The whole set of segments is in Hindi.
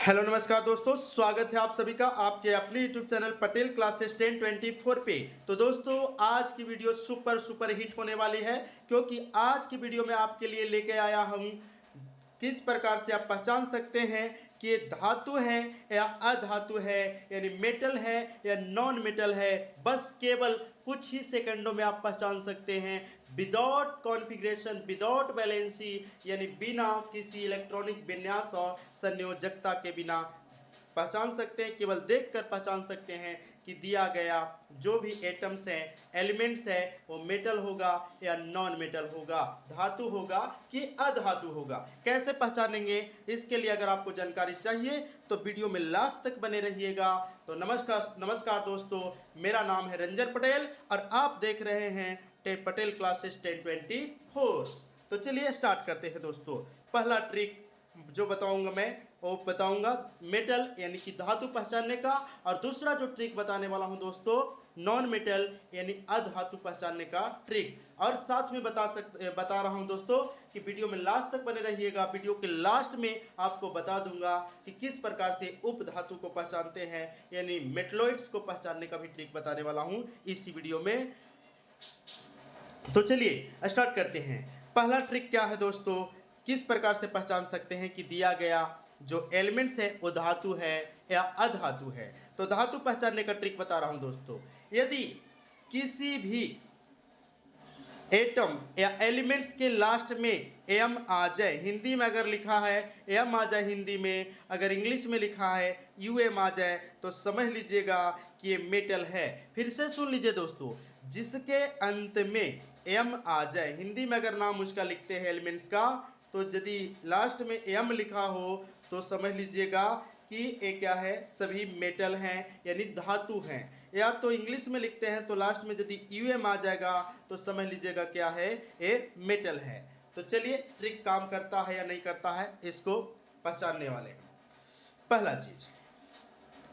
हेलो नमस्कार दोस्तों, स्वागत है आप सभी का आपके अपने यूट्यूब चैनल पटेल क्लासेस 1024 पे। तो दोस्तों आज की वीडियो सुपर हिट होने वाली है, क्योंकि आज की वीडियो में आपके लिए लेके आया हूँ किस प्रकार से आप पहचान सकते हैं कि ये धातु है या अधातु है, यानी मेटल है या नॉन मेटल है। बस केवल कुछ ही सेकंडों में आप पहचान सकते हैं, विदाउट कॉन्फ़िगरेशन, विदाउट वैलेंसी, यानी बिना किसी इलेक्ट्रॉनिक विन्यास और संयोजकता के बिना पहचान सकते हैं। केवल देखकर पहचान सकते हैं कि दिया गया जो भी एटम्स हैं, एलिमेंट्स है, वो मेटल होगा या नॉन मेटल होगा, धातु होगा कि अधातु होगा। कैसे पहचानेंगे, इसके लिए अगर आपको जानकारी चाहिए तो वीडियो में लास्ट तक बने रहिएगा। तो नमस्कार दोस्तों, मेरा नाम है रंजन पटेल और आप देख रहे हैं पटेल क्लासेस 1024। तो चलिए स्टार्ट करते हैं दोस्तों। पहला ट्रिक जो बताऊंगा मैं वो बताऊंगा मेटल यानी कि धातु पहचानने का, और दूसरा जो ट्रिक बताने वाला हूं दोस्तों, नॉन मेटल यानी अधातु पहचानने का ट्रिक। और साथ में बता रहा हूं दोस्तों कि वीडियो में लास्ट तक बने रहिएगा। वीडियो के लास्ट में आपको बता दूंगा कि किस प्रकार से उपधातु को पहचानते हैं, यानी मेटलॉइड्स को पहचानने का भी ट्रिक बताने वाला हूं इसी वीडियो में। तो चलिए स्टार्ट करते हैं। पहला ट्रिक क्या है दोस्तों, किस प्रकार से पहचान सकते हैं कि दिया गया जो एलिमेंट्स है वो धातु है या अधातु है। तो धातु पहचानने का ट्रिक बता रहा हूं दोस्तों। यदि किसी भी एटम या एलिमेंट्स के लास्ट में एम आ जाए, हिंदी में अगर लिखा है एम आ जाए, हिंदी में अगर इंग्लिश में लिखा है यूएम आ जाए, तो समझ लीजिएगा कि ये मेटल है। फिर से सुन लीजिए दोस्तों, जिसके अंत में एम आ जाए, हिंदी में अगर नाम उसका लिखते हैं एलिमेंट्स का, तो यदि लास्ट में एम लिखा हो तो समझ लीजिएगा कि ये क्या है, सभी मेटल हैं यानी धातु हैं। या तो इंग्लिश में लिखते हैं तो लास्ट में यदि यूएम आ जाएगा तो समझ लीजिएगा क्या है, ये मेटल है। तो चलिए ट्रिक काम करता है या नहीं करता है, इसको पहचानने वाले हैं। पहला चीज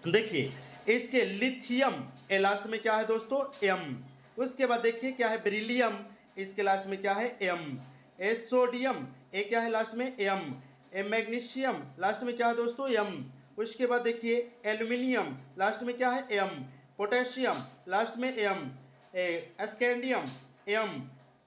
देखिए, इसके लिथियम ए लास्ट में क्या है दोस्तों, एम। उसके बाद देखिए क्या है, बेरिलियम, इसके लास्ट में क्या है, एम। ए सोडियम ए क्या है लास्ट में, एम। ए मैग्नीशियम लास्ट में क्या है दोस्तों, एम। उसके बाद देखिए एल्यूमिनियम लास्ट में क्या है, एम। पोटेशियम लास्ट में M. Scandium M.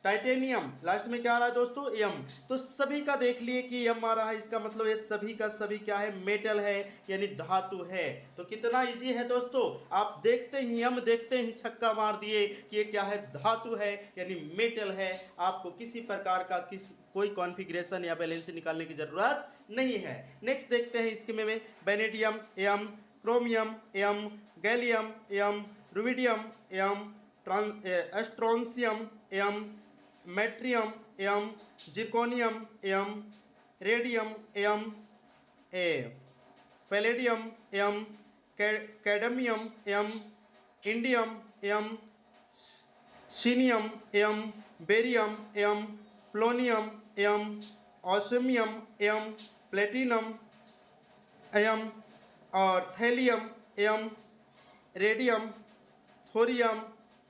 Titanium last में क्या आ रहा है दोस्तों, एम। तो सभी का देख लिए कि एम आ रहा है, इसका मतलब ये सभी का सभी क्या है, मेटल है यानी धातु है। तो कितना इजी है दोस्तों, आप देखते ही एम देखते ही छक्का मार दिए कि ये क्या है, धातु है यानी मेटल है। आपको किसी प्रकार का कोई कॉन्फ़िगरेशन या बैलेंस निकालने की जरूरत नहीं है। नेक्स्ट देखते हैं इसके में vanadium M, chromium M, gallium M, rubidium M, strontium M, yttrium M, zirconium M, rhodium M, palladium M, cadmium M, indium M, caesium M, barium M, polonium M, osmium M, platinum M और thallium M, radium, thorium,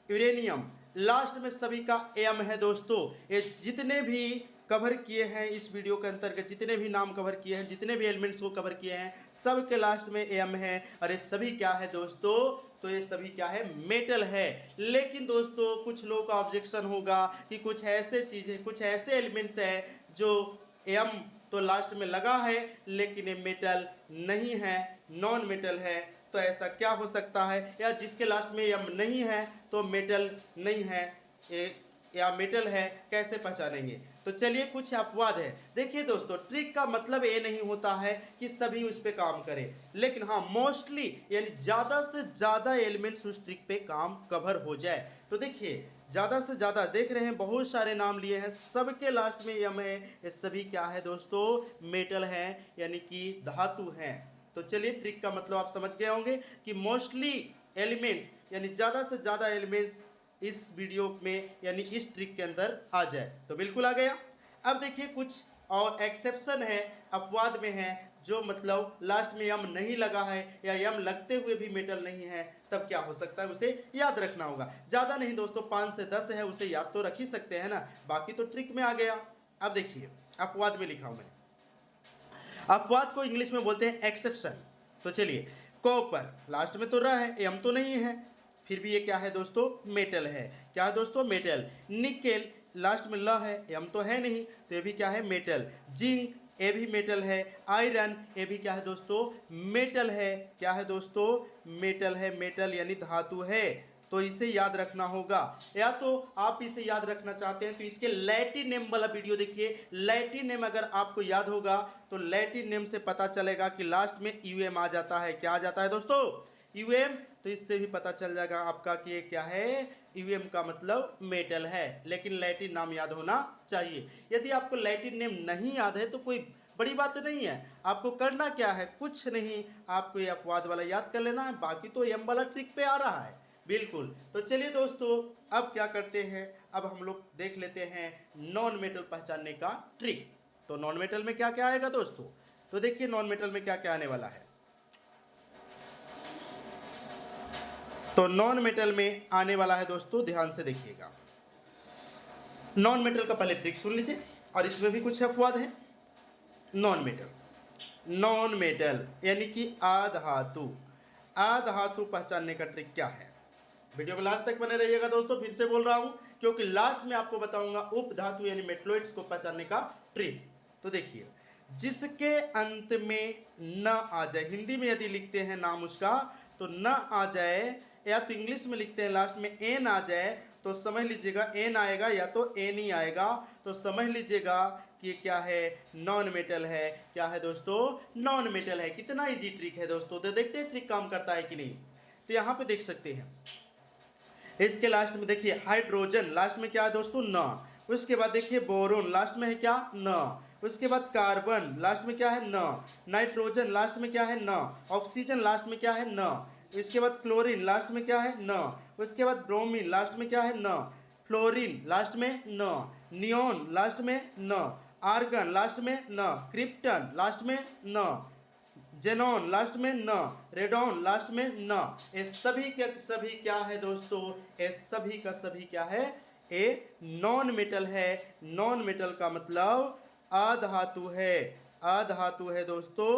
uranium. Last में सभी का एम है दोस्तों। ये जितने भी कवर किए हैं इस वीडियो के अंतर्गत, जितने भी नाम कवर किए हैं, जितने भी एलिमेंट्स को कवर किए हैं, सब के लास्ट में एम है। और ये सभी क्या है दोस्तों, तो ये सभी क्या है, मेटल है। लेकिन दोस्तों कुछ लोगों का ऑब्जेक्शन होगा कि कुछ ऐसे चीजें, कुछ ऐसे एलिमेंट्स हैं जो एम तो लास्ट में लगा है लेकिन ये मेटल नहीं है, नॉन मेटल है। तो ऐसा क्या हो सकता है, या जिसके लास्ट में एम नहीं है तो मेटल नहीं है, या मेटल है, कैसे पहचानेंगे। तो चलिए कुछ अपवाद है। देखिए दोस्तों, ट्रिक का मतलब ये नहीं होता है कि सभी उस पर काम करें, लेकिन हाँ मोस्टली यानी ज़्यादा से ज़्यादा एलिमेंट्स उस ट्रिक पे काम कवर हो जाए। तो देखिए ज़्यादा से ज़्यादा देख रहे हैं, बहुत सारे नाम लिए हैं, सबके लास्ट में एम है। ये सभी क्या है दोस्तों, मेटल हैं यानी कि धातु हैं। तो चलिए ट्रिक का मतलब आप समझ गए होंगे कि मोस्टली एलिमेंट्स यानी ज़्यादा से ज़्यादा एलिमेंट्स इस वीडियो में यानी इस ट्रिक के अंदर आ जाए। तो बिल्कुल आ गया। अब देखिए कुछ और एक्सेप्शन है, अपवाद में है, जो मतलब लास्ट में यम नहीं लगा है या यम लगते हुए भी मेटल नहीं है, तब क्या हो सकता है, उसे याद रखना होगा। ज़्यादा नहीं दोस्तों, 5 से 10 है, उसे याद तो रख ही सकते हैं ना, बाकी तो ट्रिक में आ गया। अब देखिए अपवाद में लिखा हूं मैं, अपवाद को इंग्लिश में बोलते हैं एक्सेप्शन। तो चलिए, कॉपर लास्ट में तो र है, एम तो नहीं है, फिर भी ये क्या है दोस्तों, मेटल है। क्या है दोस्तों, मेटल। निकेल लास्ट में ल है, एम तो है नहीं, तो ये भी क्या है, मेटल। जिंक ये भी मेटल है। आयरन ये भी क्या है दोस्तों, मेटल है। क्या है दोस्तों, मेटल है, मेटल यानी धातु है। तो इसे याद रखना होगा, या तो आप इसे याद रखना चाहते हैं तो इसके लैटिन नेम वाला वीडियो देखिए। लैटिन नेम अगर आपको याद होगा तो लैटिन नेम से पता चलेगा कि लास्ट में यूएम आ जाता है। क्या आ जाता है दोस्तों, यूएम। तो इससे भी पता चल जाएगा आपका कि ये क्या है, यूएम का मतलब मेटल है। लेकिन लैटिन नाम याद होना चाहिए। यदि आपको लैटिन नेम नहीं याद है तो कोई बड़ी बात नहीं है। आपको करना क्या है, कुछ नहीं, आपको ये अपवाद वाला याद कर लेना है, बाकी तो एम वाला ट्रिक पे आ रहा है बिल्कुल। तो चलिए दोस्तों, अब क्या करते हैं, अब हम लोग देख लेते हैं नॉन मेटल पहचानने का ट्रिक। तो नॉन मेटल में क्या क्या आएगा दोस्तों, तो देखिए नॉन मेटल में क्या क्या आने वाला है। तो नॉन मेटल में आने वाला है दोस्तों, ध्यान से देखिएगा। नॉन मेटल का पहले ट्रिक सुन लीजिए, और इसमें भी कुछ अपवाद है। नॉन मेटल, नॉन मेटल यानी कि अधातु। अधातु पहचानने का ट्रिक क्या है, वीडियो में लास्ट तक बने रहिएगा दोस्तों। फिर से बोल रहा हूं क्योंकि लास्ट में आपको बताऊंगा उपधातु यानी मेटलॉइड्स को पहचानने का ट्रिक। तो देखिए, जिसके अंत में न आ जाए, हिंदी में यदि लिखते हैं नाम उसका तो न आ जाए, या तो इंग्लिश में लिखते हैं लास्ट में एन आ जाए, तो समझ लीजिएगा एन आएगा या तो एन ही आएगा, तो समझ लीजिएगा कि ये क्या है, नॉन मेटल है। क्या है दोस्तों, नॉन मेटल है। कितना इजी ट्रिक है दोस्तों, तो देखते हैं ट्रिक काम करता है कि नहीं। तो यहाँ पे देख सकते हैं, इसके लास्ट में देखिए हाइड्रोजन लास्ट में क्या है दोस्तों, न। उसके बाद देखिए बोरोन लास्ट में है क्या, न। उसके बाद कार्बन लास्ट में क्या है, न। नाइट्रोजन लास्ट में क्या है, न। ऑक्सीजन लास्ट में क्या है, न। इसके बाद क्लोरीन लास्ट में क्या है, न। उसके बाद ब्रोमीन लास्ट में क्या है, न। फ्लोरीन लास्ट में न। नियोन लास्ट में न। आर्गन लास्ट में न। क्रिप्टन लास्ट में न। जेनॉन लास्ट में न। रेडॉन लास्ट में न। ये सभी के सभी क्या है दोस्तों, ये सभी का सभी क्या है, ये नॉन मेटल है। नॉन मेटल का मतलब अधातु है। अधातु है दोस्तों,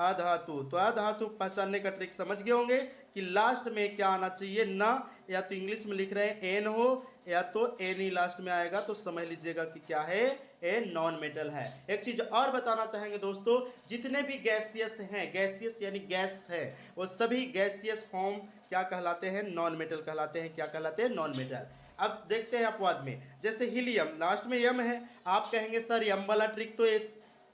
अधातु। तो अधातु पहचानने का ट्रिक समझ गए होंगे कि लास्ट में क्या आना चाहिए, न। या तो इंग्लिश में लिख रहे हैं एन हो, या तो एन ही लास्ट में आएगा, तो समझ लीजिएगा कि क्या है, ए नॉन मेटल है। एक चीज और बताना चाहेंगे दोस्तों, जितने भी गैसियस हैं, गैसियस यानी गैस है, वो सभी गैसियस फॉर्म क्या कहलाते हैं, नॉन मेटल कहलाते हैं। क्या कहलाते हैं, नॉन मेटल। अब देखते हैं अपवाद में, जैसे हीलियम लास्ट में यम है। आप कहेंगे सर यम वाला ट्रिक तो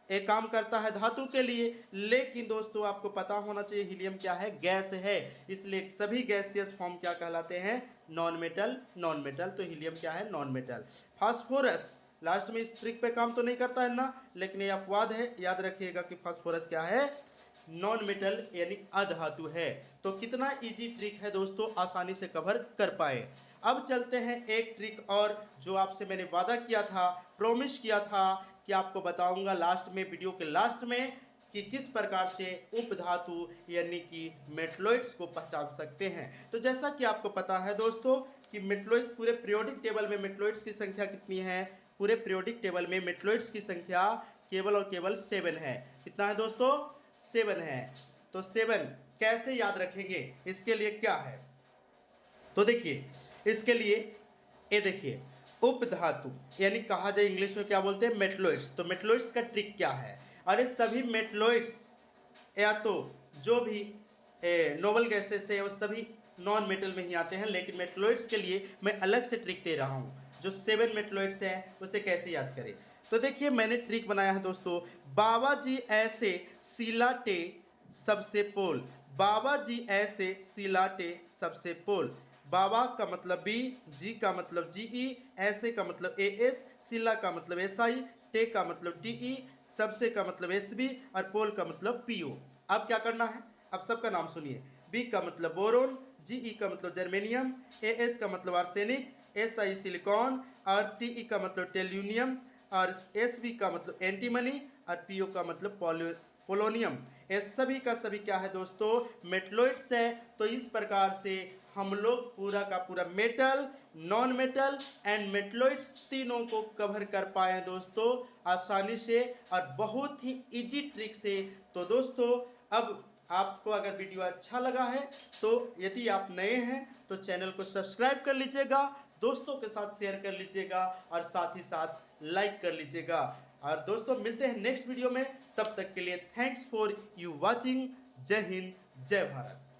एक काम करता है धातु के लिए, लेकिन दोस्तों आपको पता होना चाहिए हीलियम क्या है, गैस है। इसलिए सभी गैसियस फॉर्म क्या कहलाते हैं, नॉन मेटल। नॉन मेटल तो हीलियम क्या है, नॉन मेटल। फास्फोरस लास्ट में इस ट्रिक पे काम तो नहीं करता है ना, लेकिन ये अपवाद है, याद रखिएगा कि फास्फोरस क्या है, नॉन मेटल यानी अधातु है। तो कितना इजी ट्रिक है दोस्तों, आसानी से कवर कर पाए। अब चलते हैं एक ट्रिक और, जो आपसे मैंने वादा किया था, प्रॉमिस किया था कि आपको बताऊंगा लास्ट में, वीडियो के लास्ट में, कि किस प्रकार से उपधातु यानी कि मेटलॉइड्स को पहचान सकते हैं। तो जैसा कि आपको पता है दोस्तों कि मेटलॉइड्स पूरे पीरियोडिक टेबल में मेटलॉइड्स की संख्या कितनी है, पूरे पीरियोडिक टेबल में मेटलॉइड्स की संख्या केवल और केवल 7 है। कितना है दोस्तों, 7 है। तो 7 कैसे याद रखेंगे, इसके लिए क्या है, तो देखिए इसके लिए ये देखिए, उपधातु यानी कहा जाए इंग्लिश में क्या बोलते हैं, मेटलॉइड्स। तो मेटलॉइड्स का ट्रिक क्या है, अरे सभी मेटलॉइड्स या तो जो भी नोबल गैसेस है वो सभी नॉन मेटल में ही आते हैं, लेकिन मेटलॉइड्स के लिए मैं अलग से ट्रिक दे रहा हूँ। जो 7 मेटलॉइड्स हैं उसे कैसे याद करें, तो देखिए मैंने ट्रिक बनाया है दोस्तों, बाबा जी ऐसे सिलाटे सबसे पोल। बाबा जी ऐसे सिलाटे सबसे पोल। बाबा का मतलब बी, जी का मतलब जीई, ऐसे का मतलब एएस, सिला का मतलब एसआई, टे का मतलब टीई, सबसे का मतलब एसबी, और पोल का मतलब पीओ। अब क्या करना है, अब सबका नाम सुनिए। बी का मतलब बोरोन, जीई का मतलब जर्मेनियम, एएस का मतलब आर्सेनिक, एसआई सिलिकॉन, और टीई का मतलब टेल्यूनियम, और एसबी का मतलब एंटीमनी, और पीओ का मतलब पोलोनियम। ये सभी का सभी क्या है दोस्तों, मेटलॉइड्स है। तो इस प्रकार से हम लोग पूरा का पूरा metal, non metal and metalloids तीनों को कवर कर पाए दोस्तों आसानी से और बहुत ही इजी ट्रिक से। तो दोस्तों अब आपको अगर वीडियो अच्छा लगा है तो यदि आप नए हैं तो चैनल को सब्सक्राइब कर लीजिएगा, दोस्तों के साथ शेयर कर लीजिएगा और साथ ही साथ लाइक कर लीजिएगा। और दोस्तों मिलते हैं नेक्स्ट वीडियो में, तब तक के लिए थैंक्स फॉर यू वाचिंग। जय हिंद, जय भारत।